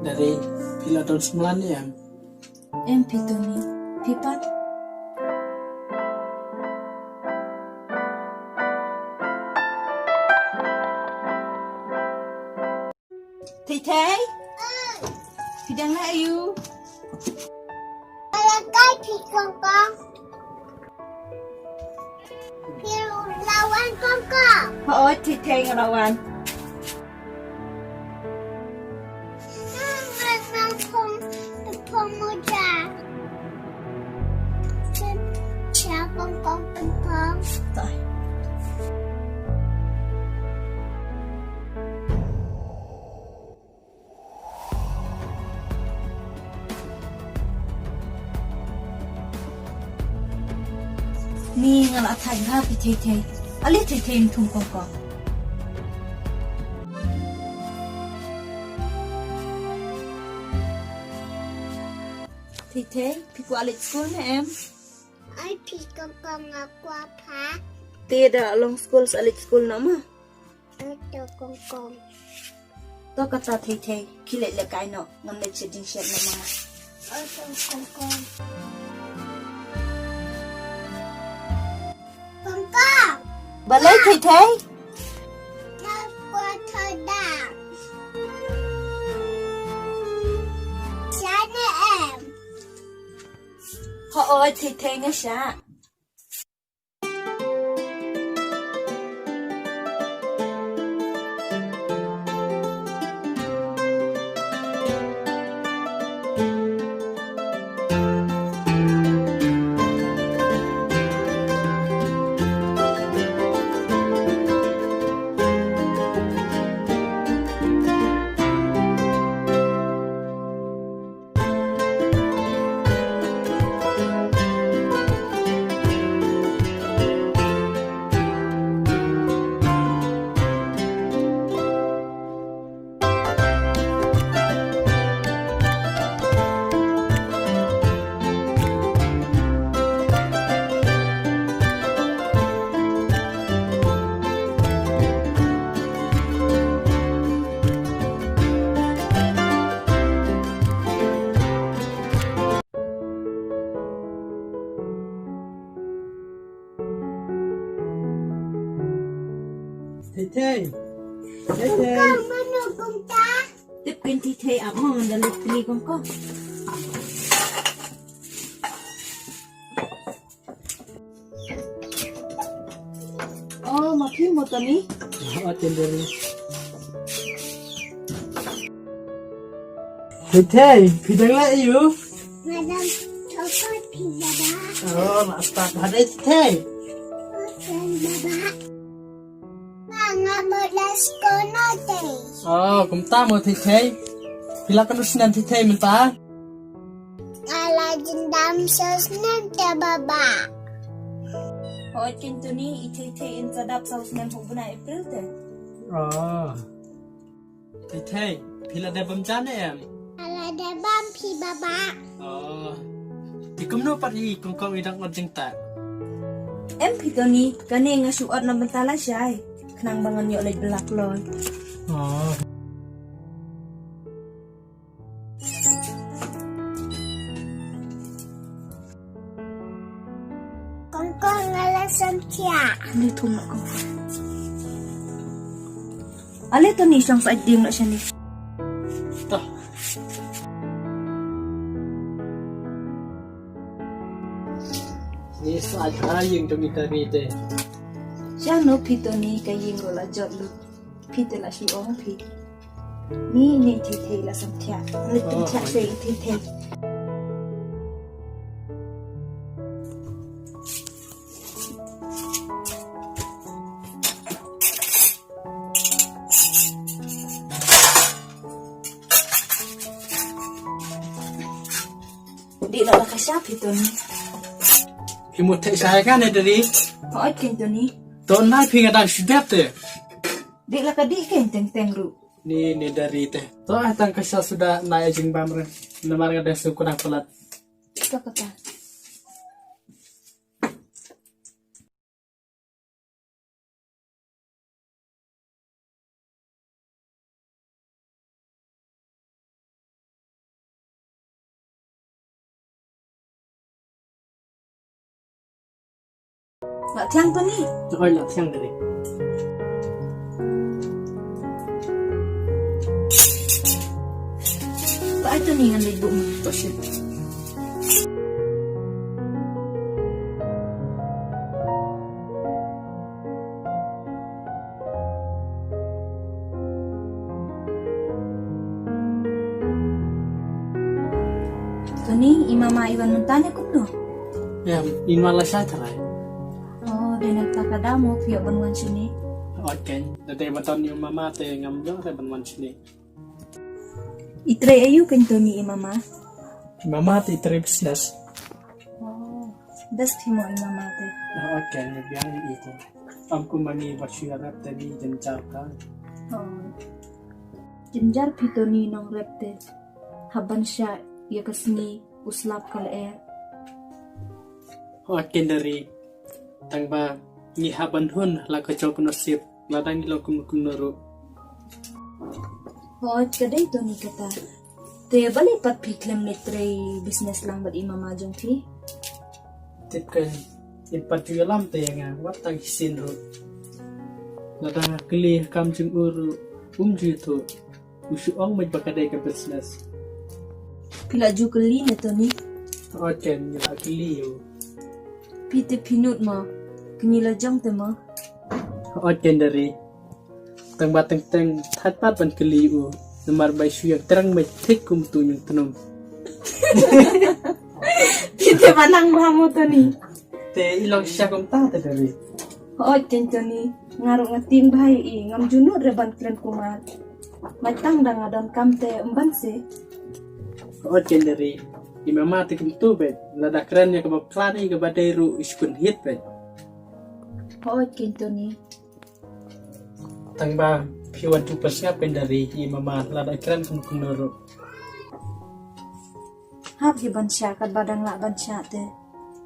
Dari pila tahun 9 ya. Em pitoni. Pipat. Thầy Thì đang lại yêu là cái thịt con thì lâu ăn con Thôi thì thầy ở đâu anh nó không mua trà chào con bình thường Rồi Ni ngala thành ha bị thầy Ali thầy thùng con Thầy qua lịch school nè em ai thịt con là qua phá Tia đã long school sa lịch school nữa mà ở cho con To kata thầy khi lại là cái nọ ngâm lên chuyện đình chuyện mà ở cho con Bà lấy thầy nó qua thời đại sáng nè em Họ ơi thầy nghe xa Thầy con Mano con ta Tiếp kinh thầy ẩm hồn là lịch đi con Mà phim một tuần ý ở trên đây. Thầy đang lại yêu. madam cho con thì Là start hari thầy. baba nga belas kono Cũng ta một thầy. Pila kan usnan thầy mình ta. ala jendam sosnan te baba Hỏi kinh tu ni thầy in sa đạp sau năm hùng bữa nay April thế Thầy pila dah bemjan em. ala de bam pi baba Thì cũng nó bắt đi con idang ngajeng ta. Em pitoni kani nga suot na bantala siya Kanang bangan nyo ulit black loy con ala samtia Ano thum na ko Ali to ni siyang sa ding na siya ni Tah. Ni saja yang demi tadi deh. Siya no pitoni kaying rola jot lu Pitela si ong pi Ni thầy la sam thia Lit tin thia thầy Di na lakasya pitoni Kimut thầy sai kan dari. Hỏi kinh tu ni Ton na pinga dan sidap teh. Di la ka di ken teng ru Ni dari teh. Toh tang kasih sudah naik jeng bamre. Namar ada suku pelat. Kakata Lak tiang tu ni. Oi lah siang dari. Lak tu ni ngan ibu mu. Tak sih. Tu ni imama iwan mentanya kuno. Ya, in malah saya cerai. Oh, dia nak tak ada mau pihak benuan sini. Oke, dari baton yung mama te ngamdo sa banwan sini. Itre ayu kan tu ni imama. Mama te itre business. Oh, das timo imama te. Oke, nagbiang ito. Amku mani bersyuarat tadi jencar ka. Oh, jenjar pito ni nong repte. Haban siya ya kesini uslap kal air. Oke dari tangba ni haban hun la ko chok no sip ladang lo kum nuru. Oh, kadai tu ni kata. Te balik pat piklem ni tray business lang bad imama jong ti. Tip kan ipat juga lam te nga watang hisin ro. Ladang kli kam jung uru jitu. Usu ong mai bakadai ka business. Pila ju keli ni tu ni. Oke, nila kli yo. Pite pinut mo. Kenila jong te mo. Oke dari tang batang tang thatpat ban kli u. Namar bai shu yang terang mai thik kum tu yung tanum. Pite manang mahamu tu ni. Te ilong siya kum ta te dari. Oh, tu ni. Ngaruk ngatim bahai i. Ngam junut reban klen kumat. Matang dang adon kam te emban se. Oke dari imama te kum tu bet. Lada keren ya kebab klani ke badai ru iskun hit bet. Oh, tu ni. Tang ba piwan tu pas ngapen dari imama lada keren kum nuru. Hap je bansya kat badan lak bansya te.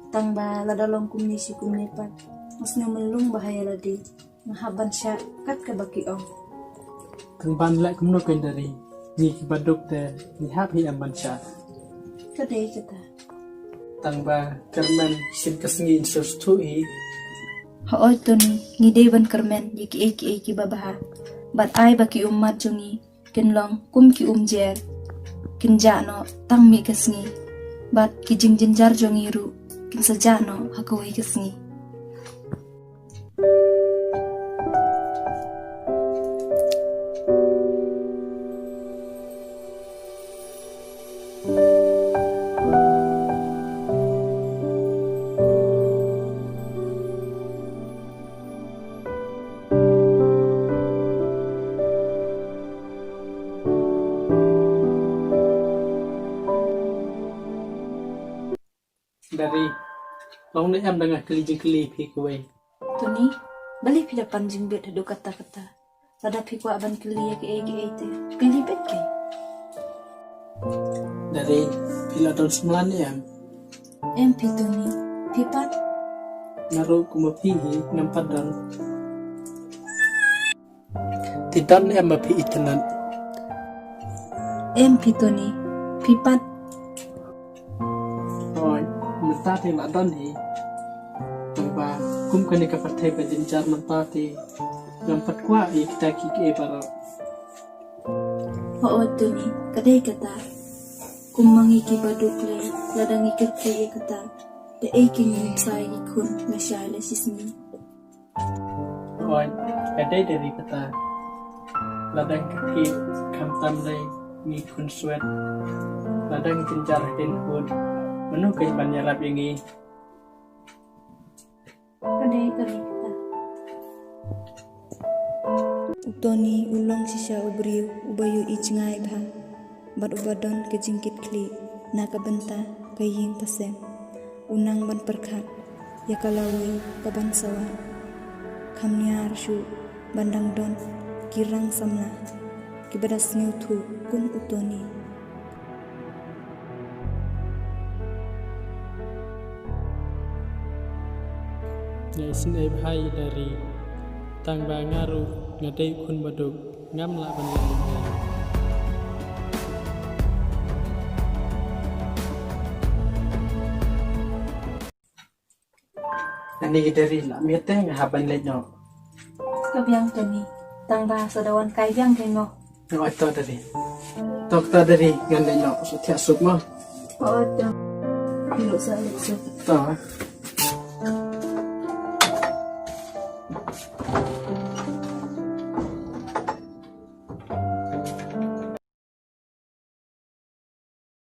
Tang ba lada long kumni si kumni pat. Mas melung bahaya ladi. Ngahap bansya kat ke baki om. Tang ban lak kum nuken dari. Ni kibaduk te ni hap hi amban sya. Kadai kata. Tang ba kerman sin kesngi insus tu i. Hooi tu ni. Ngide ban kermen yiki eki babaha. Bat ai baki umat jongi. Ken long kum ki jer. Kin no tang mi kesngi. Bat ki jing jenjar jongi ru. Kin no hakawai kesngi. Dari long ni am dengah keli pi kuwe. Tu ni. Balik pila panjing bet hadu kata-kata. Pada piku aban keli ya ke te. Keli bet ke? Dari pila tahun 9 yang Pitu ni. Pipat. naruh kumapihi ng padang. Tidan em mapi itanan. Pitu ni. Pipat. Rồi, mình ta thì là đơn thì và cũng cần đi cà phê thay và dân char mình ta thì làm phát qua thì kita kiki para. Oo tu ni. Kadai kata. Kumangi ki baduk le. Ladang ikat kaya kata. Pe king say ikun na siya la sismi. Rồi, ở đây dari kata ladang kaki kam tam đây nghi kun sweat ladang dân char den hud manu kay banyarap yang nghi. Kadai kali kata. Utoni ulong sisya ubriu ubayu icngai bha. Bad ubadon ke jingkit kli nakabenta kaying pasem. Unang ban perkhat yakalawi kaban sawa. Kamnyar shu bandang don kirang samla kibadas ngeutu kum utoni. Ya isynei bahai dari tang ba ngaru ngadai kun baduk ngam la ban lai. Ani dari lah miete ngahaban leño. Kabyang to ni. Tang ba sa dawan kaybang kay mo. Ngo ito dari. Dokter dari ngan leño setiap sup mo. Oo, to. Hilo sa alitsok. Ito.